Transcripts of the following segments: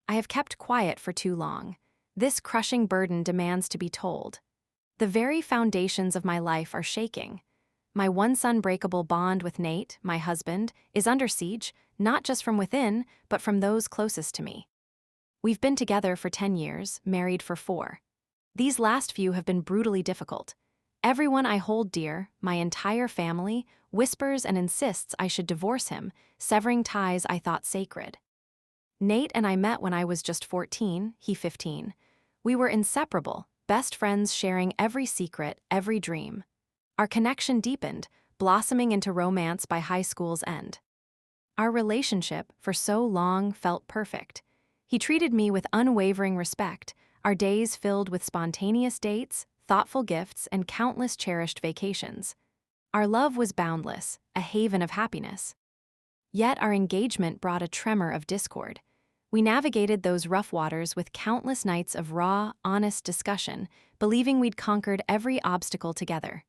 I have kept quiet for too long. This crushing burden demands to be told. The very foundations of my life are shaking. My once unbreakable bond with Nate, my husband, is under siege, not just from within, but from those closest to me. We've been together for 10 years, married for 4. These last few have been brutally difficult. Everyone I hold dear, my entire family, whispers and insists I should divorce him, severing ties I thought sacred. Nate and I met when I was just 14, he 15. We were inseparable, best friends sharing every secret, every dream. Our connection deepened, blossoming into romance by high school's end. Our relationship, for so long, felt perfect. He treated me with unwavering respect, our days filled with spontaneous dates, thoughtful gifts, and countless cherished vacations. Our love was boundless, a haven of happiness. Yet our engagement brought a tremor of discord. We navigated those rough waters with countless nights of raw, honest discussion, believing we'd conquered every obstacle together.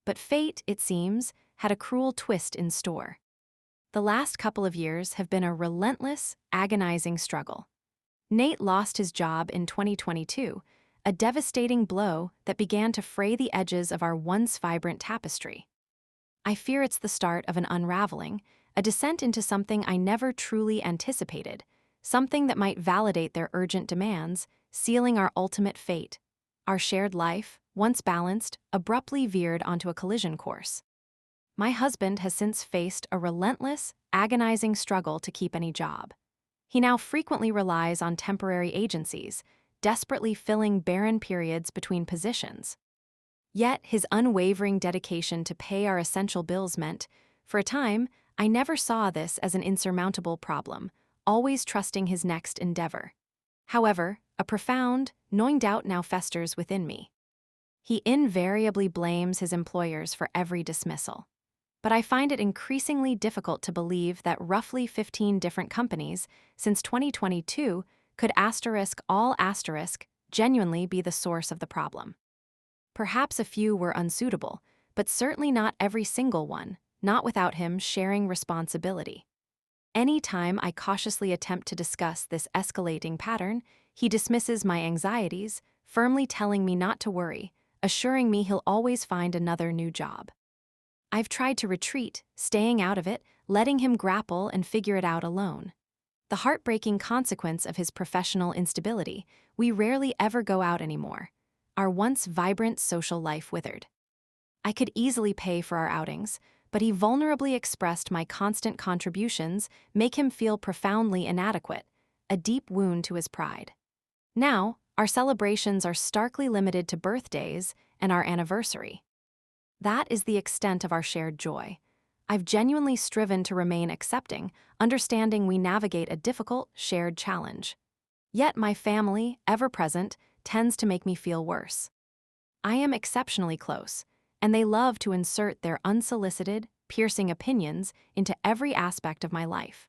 But fate, it seems, had a cruel twist in store. The last couple of years have been a relentless, agonizing struggle. Nate lost his job in 2022, a devastating blow that began to fray the edges of our once vibrant tapestry. I fear it's the start of an unraveling, a descent into something I never truly anticipated, something that might validate their urgent demands, sealing our ultimate fate. Our shared life, once balanced, abruptly veered onto a collision course. My husband has since faced a relentless, agonizing struggle to keep any job. He now frequently relies on temporary agencies, desperately filling barren periods between positions. Yet his unwavering dedication to pay our essential bills meant, for a time, I never saw this as an insurmountable problem, always trusting his next endeavor. However, a profound, gnawing doubt now festers within me. He invariably blames his employers for every dismissal. But I find it increasingly difficult to believe that roughly 15 different companies, since 2022, could genuinely be the source of the problem. Perhaps a few were unsuitable, but certainly not every single one, not without him sharing responsibility. Any time I cautiously attempt to discuss this escalating pattern, he dismisses my anxieties, firmly telling me not to worry, assuring me he'll always find another new job. I've tried to retreat, staying out of it, letting him grapple and figure it out alone. The heartbreaking consequence of his professional instability, we rarely ever go out anymore. Our once vibrant social life withered. I could easily pay for our outings, but he vulnerably expressed my constant contributions make him feel profoundly inadequate, a deep wound to his pride. Now, our celebrations are starkly limited to birthdays and our anniversary. That is the extent of our shared joy. I've genuinely striven to remain accepting, understanding we navigate a difficult, shared challenge. Yet my family, ever present, tends to make me feel worse. I am exceptionally close, and they love to insert their unsolicited, piercing opinions into every aspect of my life.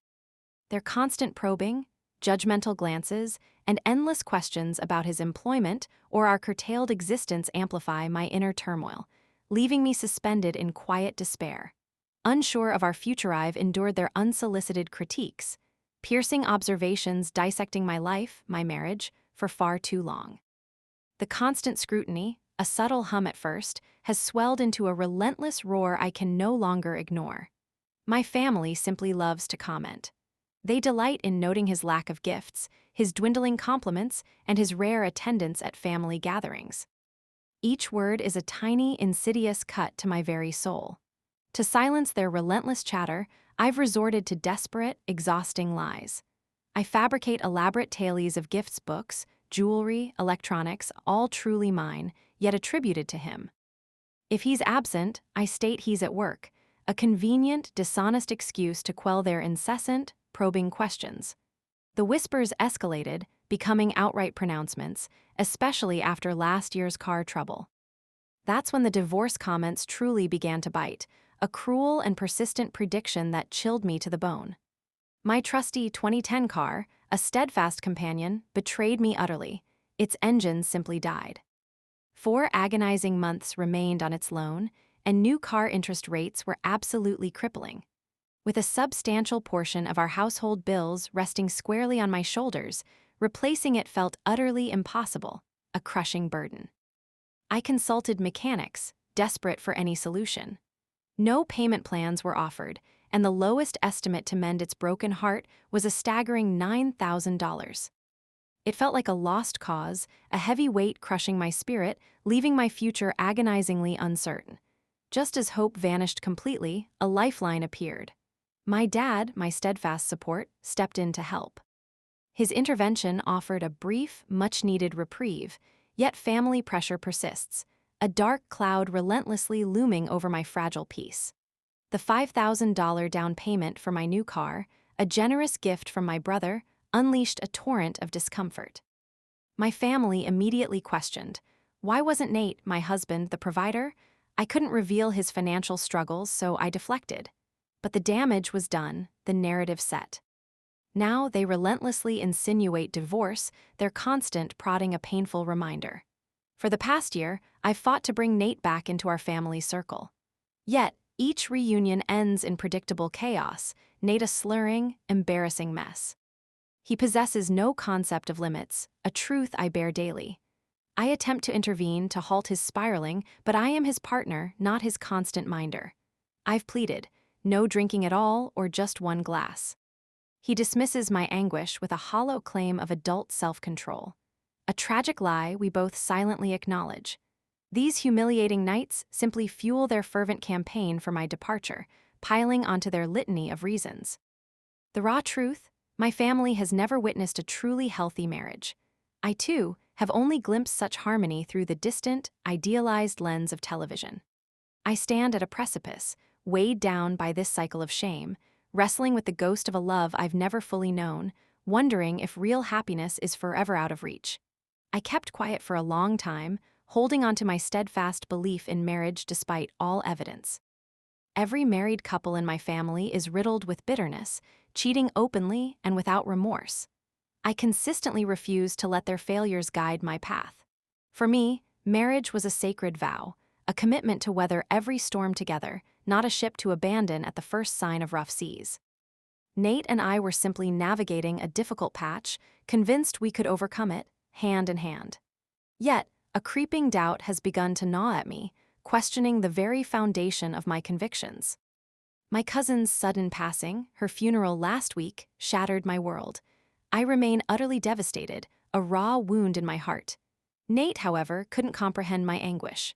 Their constant probing, judgmental glances, and endless questions about his employment or our curtailed existence amplify my inner turmoil, leaving me suspended in quiet despair. Unsure of our future, I've endured their unsolicited critiques, piercing observations dissecting my life, my marriage, for far too long. The constant scrutiny, a subtle hum at first, has swelled into a relentless roar I can no longer ignore. My family simply loves to comment. They delight in noting his lack of gifts, his dwindling compliments, and his rare attendance at family gatherings. Each word is a tiny, insidious cut to my very soul. To silence their relentless chatter, I've resorted to desperate, exhausting lies. I fabricate elaborate tales of gifts, books, jewelry, electronics, all truly mine, yet attributed to him. If he's absent, I state he's at work, a convenient, dishonest excuse to quell their incessant, probing questions. The whispers escalated, becoming outright pronouncements, especially after last year's car trouble. That's when the divorce comments truly began to bite, a cruel and persistent prediction that chilled me to the bone. My trusty 2010 car, a steadfast companion, betrayed me utterly. Its engine simply died. 4 agonizing months remained on its loan, and new car interest rates were absolutely crippling. With a substantial portion of our household bills resting squarely on my shoulders, replacing it felt utterly impossible, a crushing burden. I consulted mechanics, desperate for any solution. No payment plans were offered, and the lowest estimate to mend its broken heart was a staggering $9,000. It felt like a lost cause, a heavy weight crushing my spirit, leaving my future agonizingly uncertain. Just as hope vanished completely, a lifeline appeared. My dad, my steadfast support, stepped in to help. His intervention offered a brief, much-needed reprieve, yet family pressure persists, a dark cloud relentlessly looming over my fragile peace. The $5,000 down payment for my new car, a generous gift from my brother, unleashed a torrent of discomfort. My family immediately questioned, why wasn't Nate, my husband, the provider? I couldn't reveal his financial struggles, so I deflected. But the damage was done, the narrative set. Now they relentlessly insinuate divorce, their constant prodding a painful reminder. For the past year, I've fought to bring Nate back into our family circle. Yet, each reunion ends in predictable chaos, Nate a slurring, embarrassing mess. He possesses no concept of limits, a truth I bear daily. I attempt to intervene to halt his spiraling, but I am his partner, not his constant minder. I've pleaded, no drinking at all or just one glass. He dismisses my anguish with a hollow claim of adult self-control. A tragic lie we both silently acknowledge. These humiliating nights simply fuel their fervent campaign for my departure, piling onto their litany of reasons. The raw truth? My family has never witnessed a truly healthy marriage. I, too, have only glimpsed such harmony through the distant, idealized lens of television. I stand at a precipice, weighed down by this cycle of shame, wrestling with the ghost of a love I've never fully known, wondering if real happiness is forever out of reach. I kept quiet for a long time, holding on to my steadfast belief in marriage despite all evidence. Every married couple in my family is riddled with bitterness, cheating openly and without remorse. I consistently refuse to let their failures guide my path. For me, marriage was a sacred vow, a commitment to weather every storm together, not a ship to abandon at the first sign of rough seas. Nate and I were simply navigating a difficult patch, convinced we could overcome it, hand in hand. Yet, a creeping doubt has begun to gnaw at me, questioning the very foundation of my convictions. My cousin's sudden passing, her funeral last week, shattered my world. I remain utterly devastated, a raw wound in my heart. Nate, however, couldn't comprehend my anguish.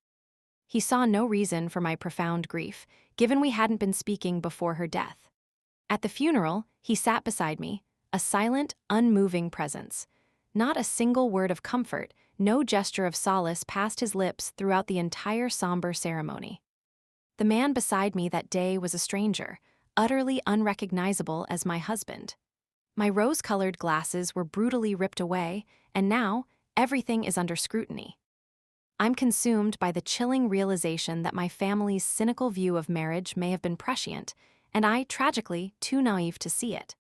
He saw no reason for my profound grief, given we hadn't been speaking before her death. At the funeral, he sat beside me, a silent, unmoving presence. Not a single word of comfort, no gesture of solace passed his lips throughout the entire somber ceremony. The man beside me that day was a stranger, utterly unrecognizable as my husband. My rose-colored glasses were brutally ripped away, and now, everything is under scrutiny. I'm consumed by the chilling realization that my family's cynical view of marriage may have been prescient, and I, tragically, too naive to see it.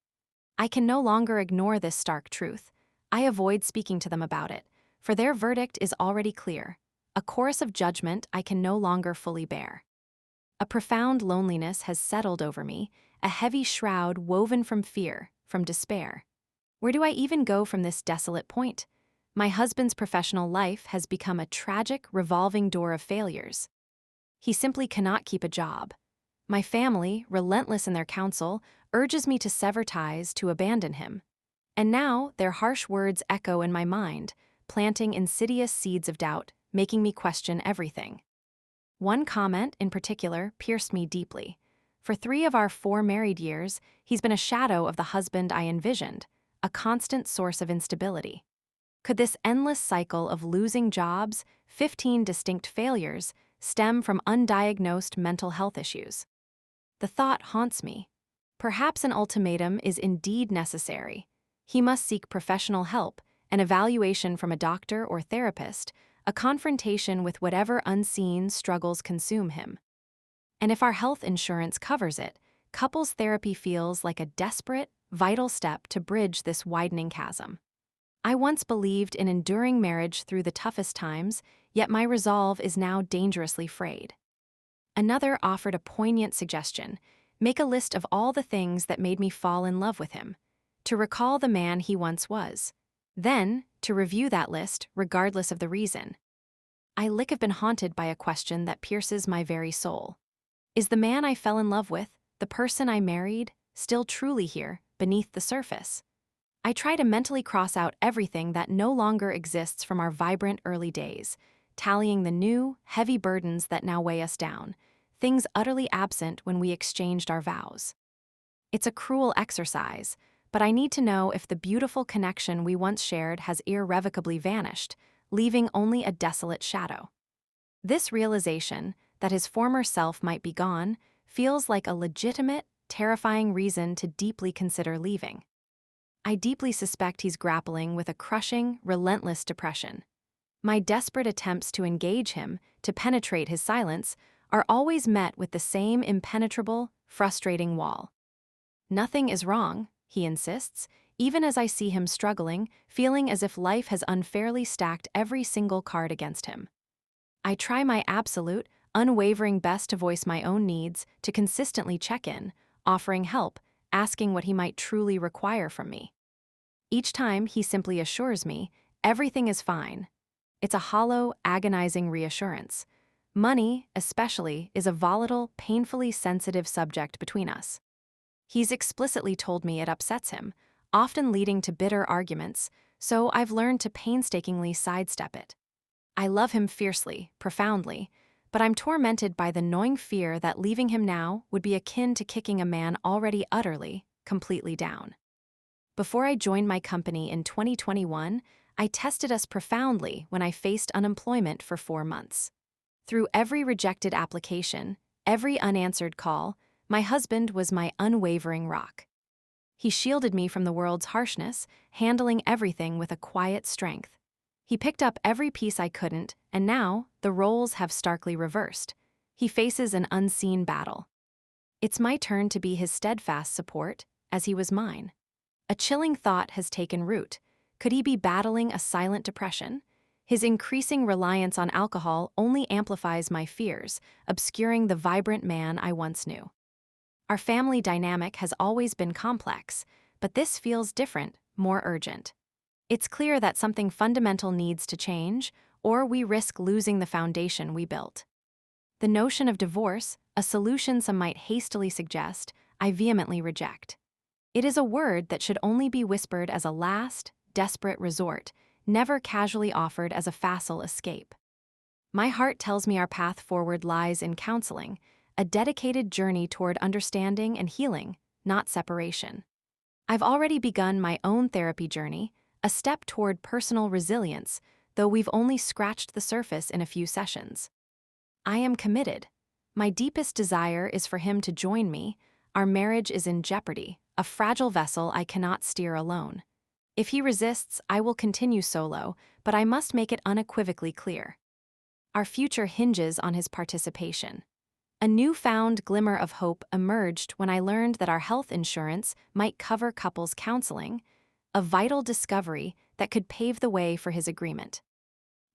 I can no longer ignore this stark truth. I avoid speaking to them about it, for their verdict is already clear, a chorus of judgment I can no longer fully bear. A profound loneliness has settled over me, a heavy shroud woven from fear, from despair. Where do I even go from this desolate point? My husband's professional life has become a tragic, revolving door of failures. He simply cannot keep a job. My family, relentless in their counsel, urges me to sever ties, to abandon him. And now, their harsh words echo in my mind, planting insidious seeds of doubt, making me question everything. One comment, in particular, pierced me deeply. For 3 of our 4 married years, he's been a shadow of the husband I envisioned, a constant source of instability. Could this endless cycle of losing jobs, 15 distinct failures, stem from undiagnosed mental health issues? The thought haunts me. Perhaps an ultimatum is indeed necessary. He must seek professional help, an evaluation from a doctor or therapist, a confrontation with whatever unseen struggles consume him. And if our health insurance covers it, couples therapy feels like a desperate, vital step to bridge this widening chasm. I once believed in enduring marriage through the toughest times, yet my resolve is now dangerously frayed. Another offered a poignant suggestion: make a list of all the things that made me fall in love with him, to recall the man he once was. Then, to review that list, regardless of the reason. Have been haunted by a question that pierces my very soul. Is the man I fell in love with, the person I married, still truly here, beneath the surface? I try to mentally cross out everything that no longer exists from our vibrant early days, tallying the new, heavy burdens that now weigh us down, things utterly absent when we exchanged our vows. It's a cruel exercise, but I need to know if the beautiful connection we once shared has irrevocably vanished, leaving only a desolate shadow. This realization, that his former self might be gone, feels like a legitimate, terrifying reason to deeply consider leaving. I deeply suspect he's grappling with a crushing, relentless depression. My desperate attempts to engage him, to penetrate his silence, are always met with the same impenetrable, frustrating wall. Nothing is wrong, he insists, even as I see him struggling, feeling as if life has unfairly stacked every single card against him. I try my absolute, unwavering best to voice my own needs, to consistently check in, offering help, asking what he might truly require from me. Each time he simply assures me, everything is fine. It's a hollow, agonizing reassurance. Money, especially, is a volatile, painfully sensitive subject between us. He's explicitly told me it upsets him, often leading to bitter arguments, so I've learned to painstakingly sidestep it. I love him fiercely, profoundly, but I'm tormented by the gnawing fear that leaving him now would be akin to kicking a man already utterly, completely down. Before I joined my company in 2021, I tested us profoundly when I faced unemployment for 4 months. Through every rejected application, every unanswered call, my husband was my unwavering rock. He shielded me from the world's harshness, handling everything with a quiet strength. He picked up every piece I couldn't, and now the roles have starkly reversed. He faces an unseen battle. It's my turn to be his steadfast support, as he was mine. A chilling thought has taken root. Could he be battling a silent depression? His increasing reliance on alcohol only amplifies my fears, obscuring the vibrant man I once knew. Our family dynamic has always been complex, but this feels different, more urgent. It's clear that something fundamental needs to change, or we risk losing the foundation we built. The notion of divorce, a solution some might hastily suggest, I vehemently reject. It is a word that should only be whispered as a last, desperate resort, never casually offered as a facile escape. My heart tells me our path forward lies in counseling, a dedicated journey toward understanding and healing, not separation. I've already begun my own therapy journey, a step toward personal resilience, though we've only scratched the surface in a few sessions. I am committed. My deepest desire is for him to join me. Our marriage is in jeopardy, a fragile vessel I cannot steer alone. If he resists, I will continue solo, but I must make it unequivocally clear. Our future hinges on his participation. A newfound glimmer of hope emerged when I learned that our health insurance might cover couples counseling, a vital discovery that could pave the way for his agreement.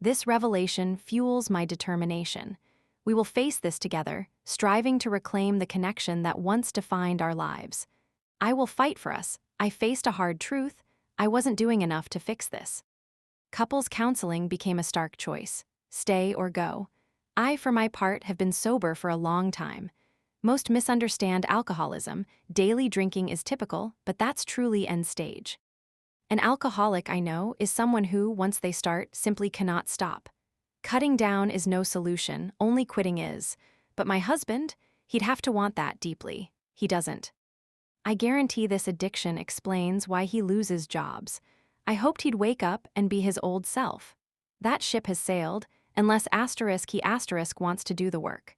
This revelation fuels my determination. We will face this together, striving to reclaim the connection that once defined our lives. I will fight for us. I faced a hard truth. I wasn't doing enough to fix this. Couples counseling became a stark choice. Stay or go. I, for my part, have been sober for a long time. Most misunderstand alcoholism. Daily drinking is typical, but that's truly end stage. An alcoholic, I know, is someone who, once they start, simply cannot stop. Cutting down is no solution, only quitting is. But my husband, he'd have to want that deeply. He doesn't. I guarantee this addiction explains why he loses jobs. I hoped he'd wake up and be his old self. That ship has sailed, unless he wants to do the work.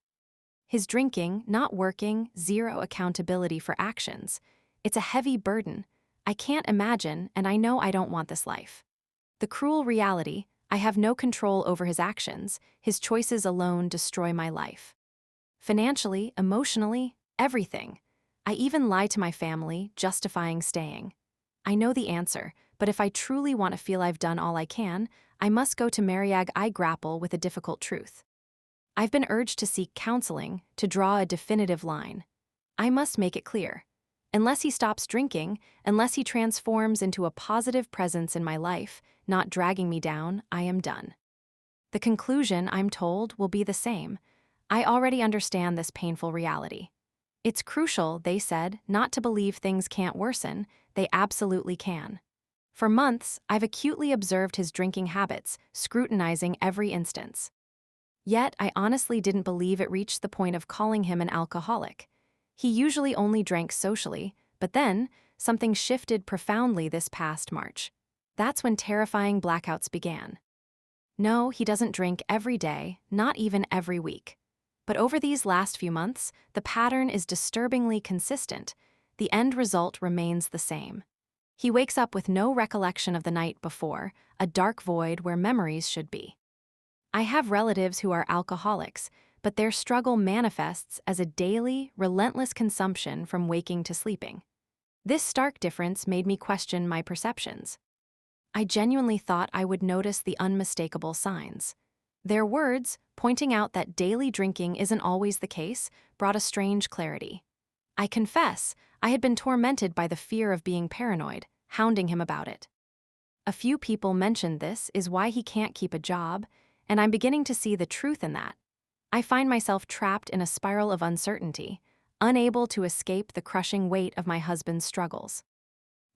His drinking, not working, zero accountability for actions. It's a heavy burden. I can't imagine, and I know I don't want this life. The cruel reality, I have no control over his actions. His choices alone destroy my life. Financially, emotionally, everything. I even lie to my family, justifying staying. I know the answer, but if I truly want to feel I've done all I can, I must go to Mariag. I grapple with a difficult truth. I've been urged to seek counseling, to draw a definitive line. I must make it clear. Unless he stops drinking, unless he transforms into a positive presence in my life, not dragging me down, I am done. The conclusion, I'm told, will be the same. I already understand this painful reality. It's crucial, they said, not to believe things can't worsen. They absolutely can. For months, I've acutely observed his drinking habits, scrutinizing every instance. Yet, I honestly didn't believe it reached the point of calling him an alcoholic. He usually only drank socially, but then, something shifted profoundly this past March. That's when terrifying blackouts began. No, he doesn't drink every day, not even every week. But over these last few months, the pattern is disturbingly consistent. The end result remains the same. He wakes up with no recollection of the night before, a dark void where memories should be. I have relatives who are alcoholics, but their struggle manifests as a daily, relentless consumption from waking to sleeping. This stark difference made me question my perceptions. I genuinely thought I would notice the unmistakable signs. Their words, pointing out that daily drinking isn't always the case, brought a strange clarity. I confess, I had been tormented by the fear of being paranoid, hounding him about it. A few people mentioned this is why he can't keep a job, and I'm beginning to see the truth in that. I find myself trapped in a spiral of uncertainty, unable to escape the crushing weight of my husband's struggles.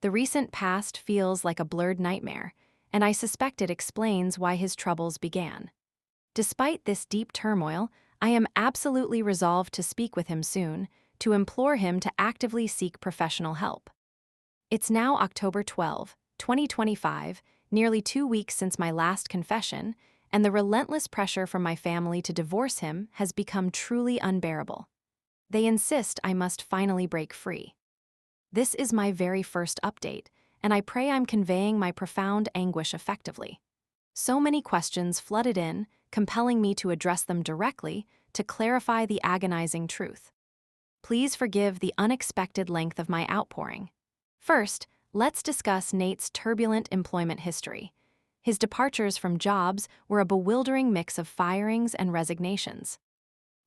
The recent past feels like a blurred nightmare, and I suspect it explains why his troubles began. Despite this deep turmoil, I am absolutely resolved to speak with him soon, to implore him to actively seek professional help. It's now October 12, 2025, nearly 2 weeks since my last confession, and the relentless pressure from my family to divorce him has become truly unbearable. They insist I must finally break free. This is my very first update, and I pray I'm conveying my profound anguish effectively. So many questions flooded in, compelling me to address them directly to clarify the agonizing truth. Please forgive the unexpected length of my outpouring. First, let's discuss Nate's turbulent employment history. His departures from jobs were a bewildering mix of firings and resignations.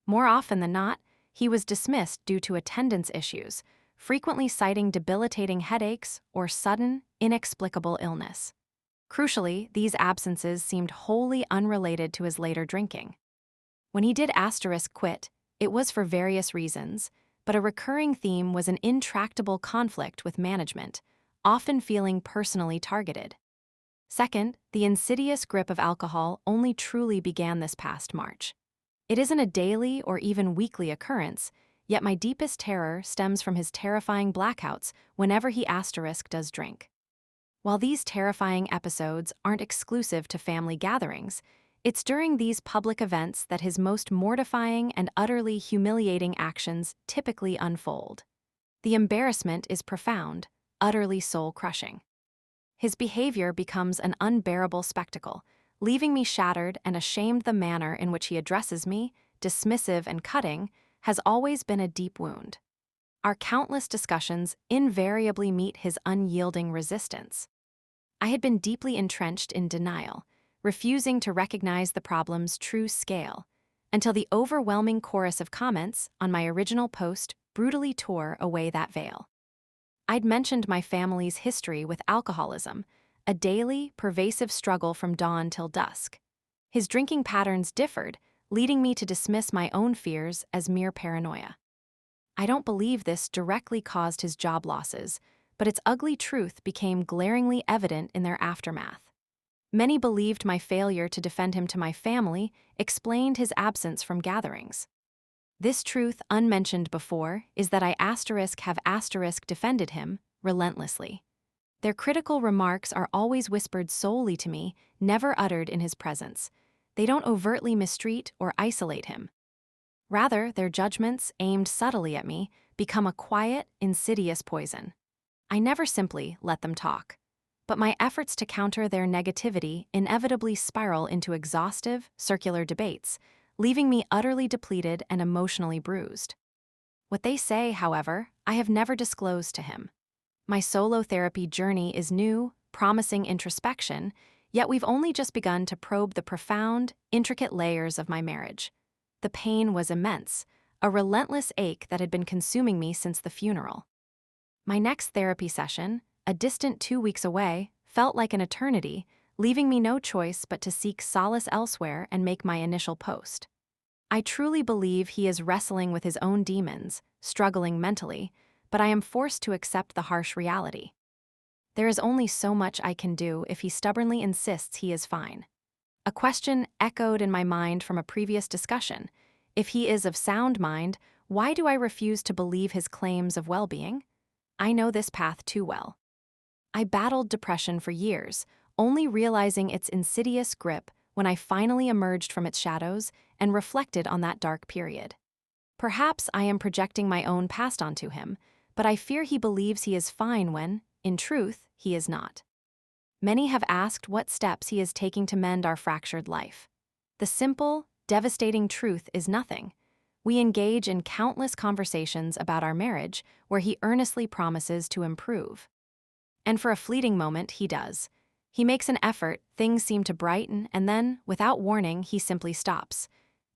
More often than not, he was dismissed due to attendance issues, frequently citing debilitating headaches or sudden, inexplicable illness. Crucially, these absences seemed wholly unrelated to his later drinking. When he did quit, it was for various reasons, but a recurring theme was an intractable conflict with management, often feeling personally targeted. Second, the insidious grip of alcohol only truly began this past March. It isn't a daily or even weekly occurrence, yet my deepest terror stems from his terrifying blackouts whenever he does drink. While these terrifying episodes aren't exclusive to family gatherings, it's during these public events that his most mortifying and utterly humiliating actions typically unfold. The embarrassment is profound, utterly soul-crushing. His behavior becomes an unbearable spectacle, leaving me shattered and ashamed. The manner in which he addresses me, dismissive and cutting, has always been a deep wound. Our countless discussions invariably meet his unyielding resistance. I had been deeply entrenched in denial, refusing to recognize the problem's true scale, until the overwhelming chorus of comments on my original post brutally tore away that veil. I'd mentioned my family's history with alcoholism, a daily, pervasive struggle from dawn till dusk. His drinking patterns differed, leading me to dismiss my own fears as mere paranoia. I don't believe this directly caused his job losses, but its ugly truth became glaringly evident in their aftermath. Many believed my failure to defend him to my family explained his absence from gatherings. This truth, unmentioned before, is that I have defended him relentlessly. Their critical remarks are always whispered solely to me, never uttered in his presence. They don't overtly mistreat or isolate him. Rather, their judgments, aimed subtly at me, become a quiet, insidious poison. I never simply let them talk, but my efforts to counter their negativity inevitably spiral into exhaustive, circular debates, leaving me utterly depleted and emotionally bruised. What they say, however, I have never disclosed to him. My solo therapy journey is new, promising introspection, yet we've only just begun to probe the profound, intricate layers of my marriage. The pain was immense, a relentless ache that had been consuming me since the funeral. My next therapy session, a distant 2 weeks away, felt like an eternity, leaving me no choice but to seek solace elsewhere and make my initial post. I truly believe he is wrestling with his own demons, struggling mentally, but I am forced to accept the harsh reality. There is only so much I can do if he stubbornly insists he is fine. A question echoed in my mind from a previous discussion. If he is of sound mind, why do I refuse to believe his claims of well-being? I know this path too well. I battled depression for years, only realizing its insidious grip when I finally emerged from its shadows and reflected on that dark period. Perhaps I am projecting my own past onto him, but I fear he believes he is fine when, in truth, he is not. Many have asked what steps he is taking to mend our fractured life. The simple, devastating truth is nothing. We engage in countless conversations about our marriage where he earnestly promises to improve. And for a fleeting moment, he does. He makes an effort, things seem to brighten, and then, without warning, he simply stops.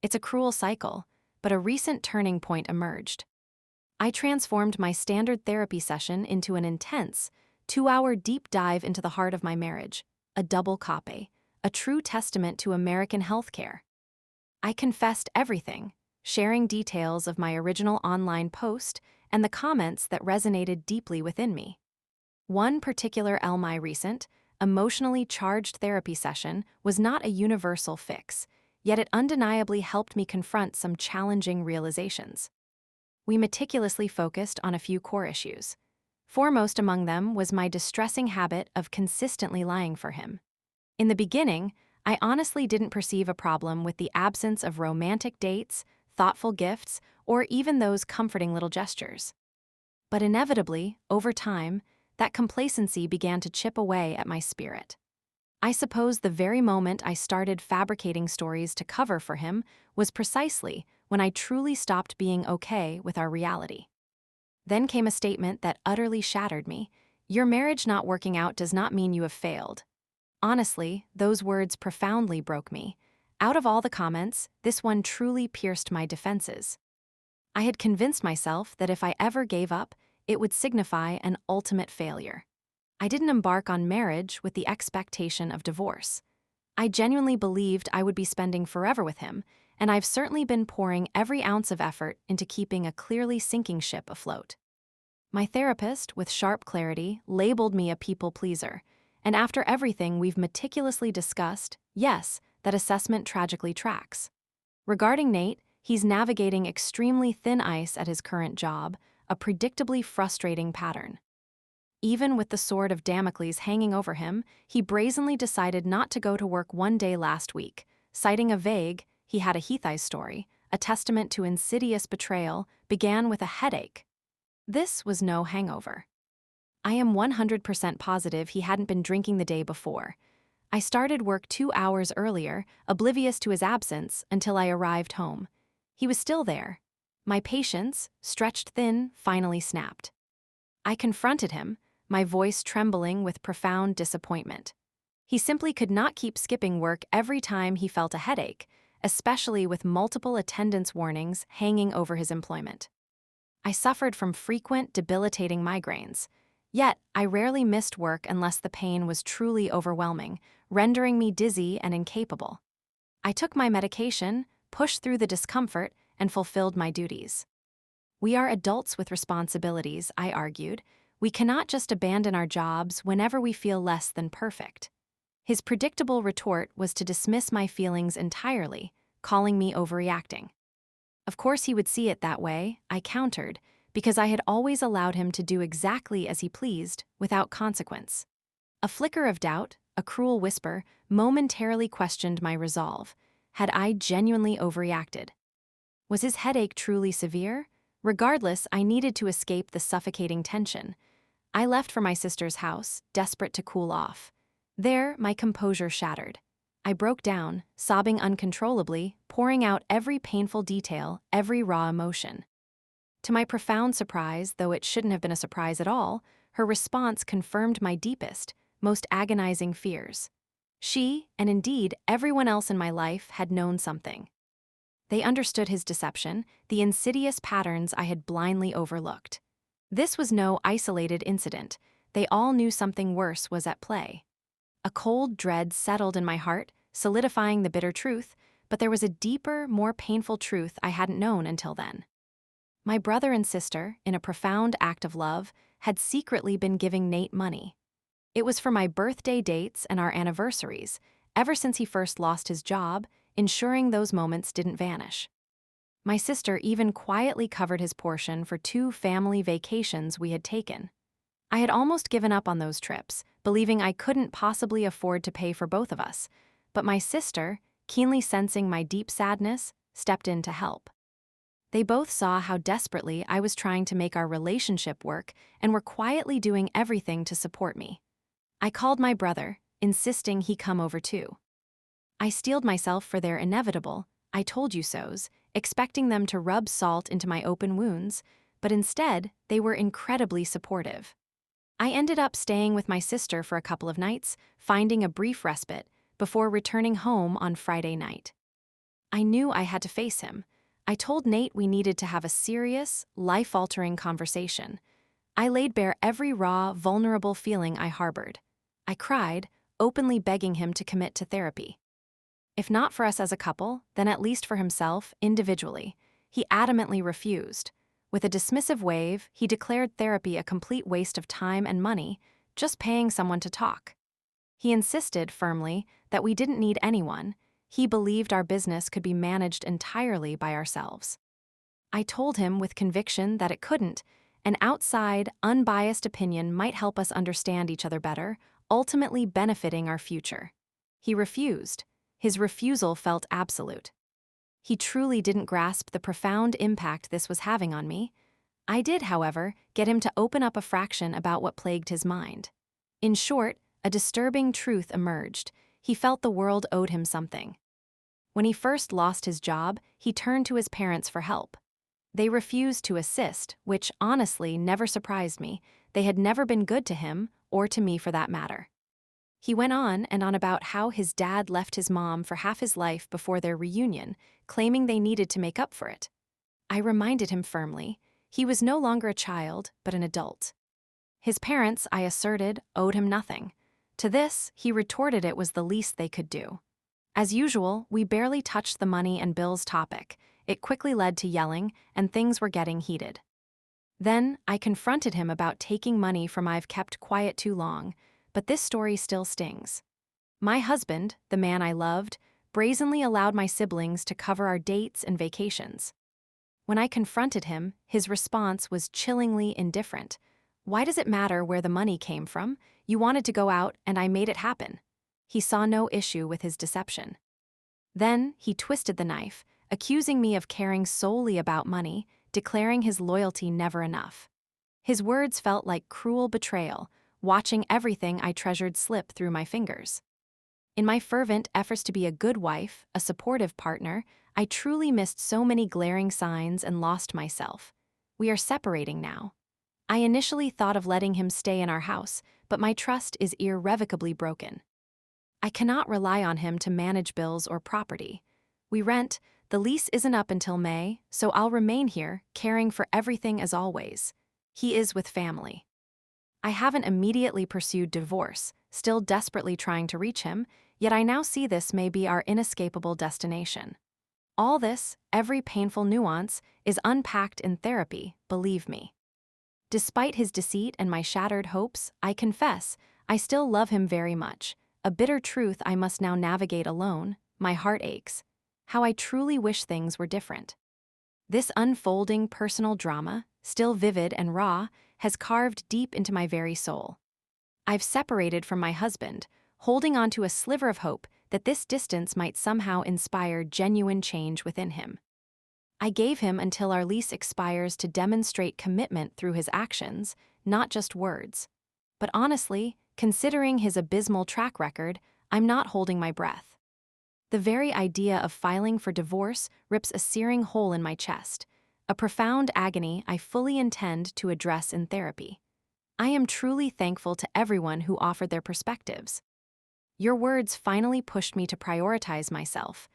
It's a cruel cycle, but a recent turning point emerged. I transformed my standard therapy session into an intense, 2-hour deep dive into the heart of my marriage, a double copy, a true testament to American healthcare. I confessed everything, sharing details of my original online post and the comments that resonated deeply within me. One particular my recent, emotionally charged therapy session was not a universal fix, yet it undeniably helped me confront some challenging realizations. We meticulously focused on a few core issues. Foremost among them was my distressing habit of consistently lying for him. In the beginning, I honestly didn't perceive a problem with the absence of romantic dates, thoughtful gifts, or even those comforting little gestures. But inevitably, over time, that complacency began to chip away at my spirit. I suppose the very moment I started fabricating stories to cover for him was precisely when I truly stopped being okay with our reality. Then came a statement that utterly shattered me. Your marriage not working out does not mean you have failed. Honestly, those words profoundly broke me. Out of all the comments, this one truly pierced my defenses. I had convinced myself that if I ever gave up, it would signify an ultimate failure. I didn't embark on marriage with the expectation of divorce. I genuinely believed I would be spending forever with him, and I've certainly been pouring every ounce of effort into keeping a clearly sinking ship afloat. My therapist, with sharp clarity, labeled me a people pleaser, and after everything we've meticulously discussed, yes, that assessment tragically tracks. Regarding Nate, he's navigating extremely thin ice at his current job, a predictably frustrating pattern. Even with the sword of Damocles hanging over him, he brazenly decided not to go to work one day last week, citing a vague, he had a Heatheye story, a testament to insidious betrayal, began with a headache. This was no hangover. I am 100% positive he hadn't been drinking the day before. I started work 2 hours earlier, oblivious to his absence, until I arrived home. He was still there. My patience, stretched thin, finally snapped. I confronted him, my voice trembling with profound disappointment. He simply could not keep skipping work every time he felt a headache, especially with multiple attendance warnings hanging over his employment. I suffered from frequent, debilitating migraines. Yet, I rarely missed work unless the pain was truly overwhelming, rendering me dizzy and incapable. I took my medication, pushed through the discomfort, and fulfilled my duties. We are adults with responsibilities, I argued. We cannot just abandon our jobs whenever we feel less than perfect. His predictable retort was to dismiss my feelings entirely, calling me overreacting. Of course he would see it that way, I countered, because I had always allowed him to do exactly as he pleased, without consequence. A flicker of doubt, a cruel whisper, momentarily questioned my resolve. Had I genuinely overreacted? Was his headache truly severe? Regardless, I needed to escape the suffocating tension. I left for my sister's house, desperate to cool off. There, my composure shattered. I broke down, sobbing uncontrollably, pouring out every painful detail, every raw emotion. To my profound surprise, though it shouldn't have been a surprise at all, her response confirmed my deepest, most agonizing fears. She, and indeed everyone else in my life, had known something. They understood his deception, the insidious patterns I had blindly overlooked. This was no isolated incident. They all knew something worse was at play. A cold dread settled in my heart, solidifying the bitter truth, but there was a deeper, more painful truth I hadn't known until then. My brother and sister, in a profound act of love, had secretly been giving Nate money. It was for my birthday dates and our anniversaries, ever since he first lost his job, ensuring those moments didn't vanish. My sister even quietly covered his portion for 2 family vacations we had taken. I had almost given up on those trips, believing I couldn't possibly afford to pay for both of us, but my sister, keenly sensing my deep sadness, stepped in to help. They both saw how desperately I was trying to make our relationship work and were quietly doing everything to support me. I called my brother, insisting he come over too. I steeled myself for their inevitable "I told you so's," expecting them to rub salt into my open wounds, but instead, they were incredibly supportive. I ended up staying with my sister for a couple of nights, finding a brief respite, before returning home on Friday night. I knew I had to face him. I told Nate we needed to have a serious, life-altering conversation. I laid bare every raw, vulnerable feeling I harbored. I cried, openly begging him to commit to therapy. If not for us as a couple, then at least for himself, individually. He adamantly refused. With a dismissive wave, he declared therapy a complete waste of time and money, just paying someone to talk. He insisted, firmly, that we didn't need anyone. He believed our business could be managed entirely by ourselves. I told him with conviction that it couldn't. An outside, unbiased opinion might help us understand each other better, ultimately benefiting our future. He refused. His refusal felt absolute. He truly didn't grasp the profound impact this was having on me. I did, however, get him to open up a fraction about what plagued his mind. In short, a disturbing truth emerged. He felt the world owed him something. When he first lost his job, he turned to his parents for help. They refused to assist, which honestly never surprised me. They had never been good to him, or to me for that matter. He went on and on about how his dad left his mom for half his life before their reunion, claiming they needed to make up for it. I reminded him firmly, he was no longer a child, but an adult. His parents, I asserted, owed him nothing. To this, he retorted it was the least they could do. As usual, we barely touched the money and bills topic. It quickly led to yelling, and things were getting heated. Then, I confronted him about taking money from I've kept quiet too long, but this story still stings. My husband, the man I loved, brazenly allowed my siblings to cover our dates and vacations. When I confronted him, his response was chillingly indifferent. Why does it matter where the money came from? You wanted to go out, and I made it happen. He saw no issue with his deception. Then, he twisted the knife, accusing me of caring solely about money, declaring his loyalty never enough. His words felt like cruel betrayal, watching everything I treasured slip through my fingers. In my fervent efforts to be a good wife, a supportive partner, I truly missed so many glaring signs and lost myself. We are separating now. I initially thought of letting him stay in our house, but my trust is irrevocably broken. I cannot rely on him to manage bills or property. We rent, the lease isn't up until May, so I'll remain here, caring for everything as always. He is with family. I haven't immediately pursued divorce, still desperately trying to reach him, yet I now see this may be our inescapable destination. All this, every painful nuance, is unpacked in therapy, believe me. Despite his deceit and my shattered hopes, I confess, I still love him very much. A bitter truth I must now navigate alone. My heart aches. How I truly wish things were different. This unfolding personal drama, still vivid and raw, has carved deep into my very soul. I've separated from my husband, holding on to a sliver of hope that this distance might somehow inspire genuine change within him. I gave him until our lease expires to demonstrate commitment through his actions, not just words. But honestly, considering his abysmal track record, I'm not holding my breath. The very idea of filing for divorce rips a searing hole in my chest, a profound agony I fully intend to address in therapy. I am truly thankful to everyone who offered their perspectives. Your words finally pushed me to prioritize myself.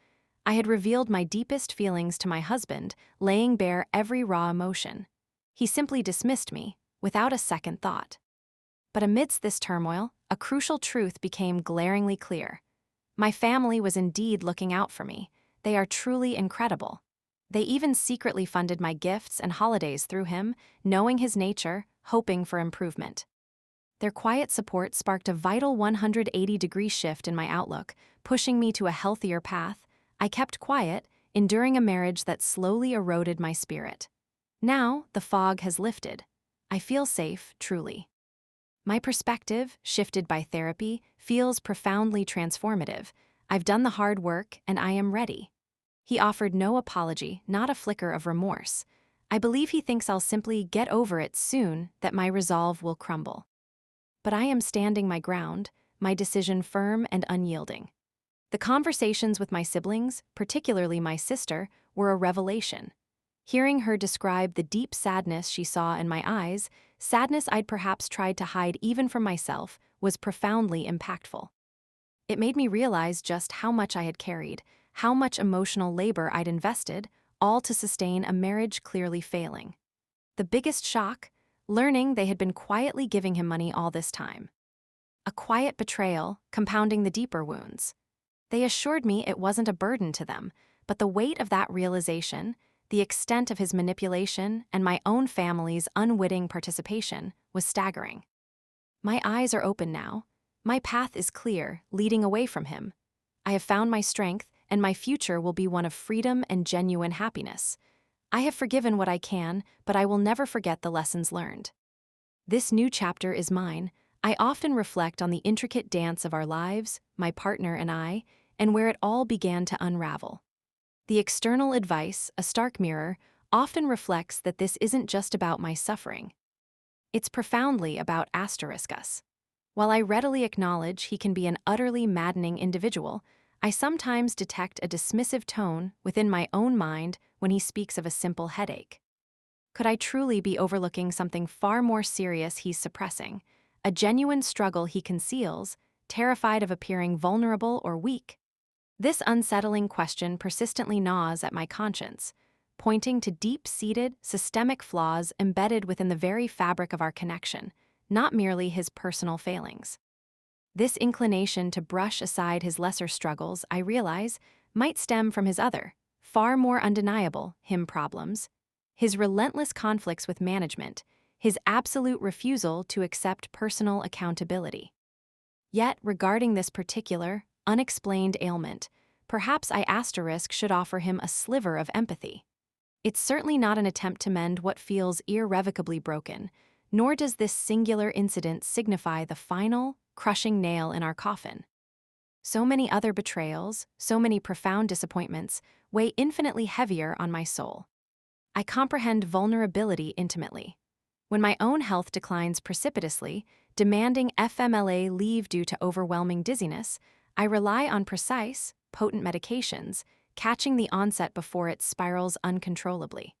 I had revealed my deepest feelings to my husband, laying bare every raw emotion. He simply dismissed me, without a second thought. But amidst this turmoil, a crucial truth became glaringly clear. My family was indeed looking out for me. They are truly incredible. They even secretly funded my gifts and holidays through him, knowing his nature, hoping for improvement. Their quiet support sparked a vital 180-degree shift in my outlook, pushing me to a healthier path. I kept quiet, enduring a marriage that slowly eroded my spirit. Now, the fog has lifted. I feel safe, truly. My perspective, shifted by therapy, feels profoundly transformative. I've done the hard work, and I am ready. He offered no apology, not a flicker of remorse. I believe he thinks I'll simply get over it soon, that my resolve will crumble. But I am standing my ground, my decision firm and unyielding. The conversations with my siblings, particularly my sister, were a revelation. Hearing her describe the deep sadness she saw in my eyes, sadness I'd perhaps tried to hide even from myself, was profoundly impactful. It made me realize just how much I had carried, how much emotional labor I'd invested, all to sustain a marriage clearly failing. The biggest shock? Learning they had been quietly giving him money all this time. A quiet betrayal, compounding the deeper wounds. They assured me it wasn't a burden to them, but the weight of that realization, the extent of his manipulation, and my own family's unwitting participation was staggering. My eyes are open now. My path is clear, leading away from him. I have found my strength, and my future will be one of freedom and genuine happiness. I have forgiven what I can, but I will never forget the lessons learned. This new chapter is mine. I often reflect on the intricate dance of our lives, my partner and I, and where it all began to unravel. The external advice, a stark mirror, often reflects that this isn't just about my suffering. It's profoundly about us. While I readily acknowledge he can be an utterly maddening individual, I sometimes detect a dismissive tone within my own mind when he speaks of a simple headache. Could I truly be overlooking something far more serious he's suppressing, a genuine struggle he conceals, terrified of appearing vulnerable or weak? This unsettling question persistently gnaws at my conscience, pointing to deep-seated, systemic flaws embedded within the very fabric of our connection, not merely his personal failings. This inclination to brush aside his lesser struggles, I realize, might stem from his other, far more undeniable, him problems, his relentless conflicts with management, his absolute refusal to accept personal accountability. Yet, regarding this particular, unexplained ailment, perhaps I should offer him a sliver of empathy. It's certainly not an attempt to mend what feels irrevocably broken, nor does this singular incident signify the final, crushing nail in our coffin. So many other betrayals, so many profound disappointments, weigh infinitely heavier on my soul. I comprehend vulnerability intimately. When my own health declines precipitously, demanding FMLA leave due to overwhelming dizziness, I rely on precise, potent medications, catching the onset before it spirals uncontrollably.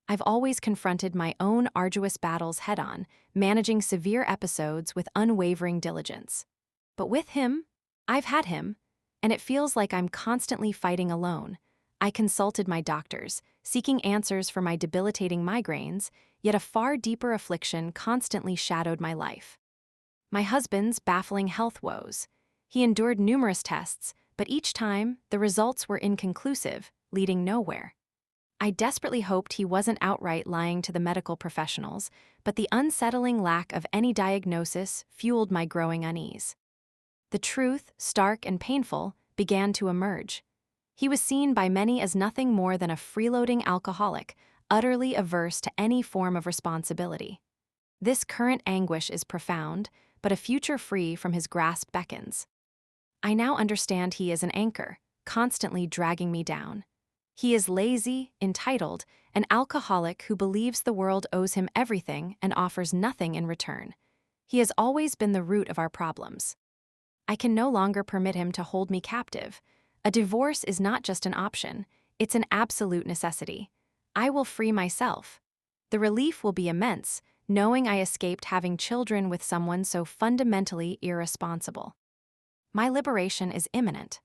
I've always confronted my own arduous battles head-on, managing severe episodes with unwavering diligence. But with him, I've had him, and it feels like I'm constantly fighting alone. I consulted my doctors, seeking answers for my debilitating migraines, yet a far deeper affliction constantly shadowed my life. My husband's baffling health woes. He endured numerous tests, but each time, the results were inconclusive, leading nowhere. I desperately hoped he wasn't outright lying to the medical professionals, but the unsettling lack of any diagnosis fueled my growing unease. The truth, stark and painful, began to emerge. He was seen by many as nothing more than a freeloading alcoholic, utterly averse to any form of responsibility. This current anguish is profound, but a future free from his grasp beckons. I now understand he is an anchor, constantly dragging me down. He is lazy, entitled, an alcoholic who believes the world owes him everything and offers nothing in return. He has always been the root of our problems. I can no longer permit him to hold me captive. A divorce is not just an option, it's an absolute necessity. I will free myself. The relief will be immense, knowing I escaped having children with someone so fundamentally irresponsible. My liberation is imminent.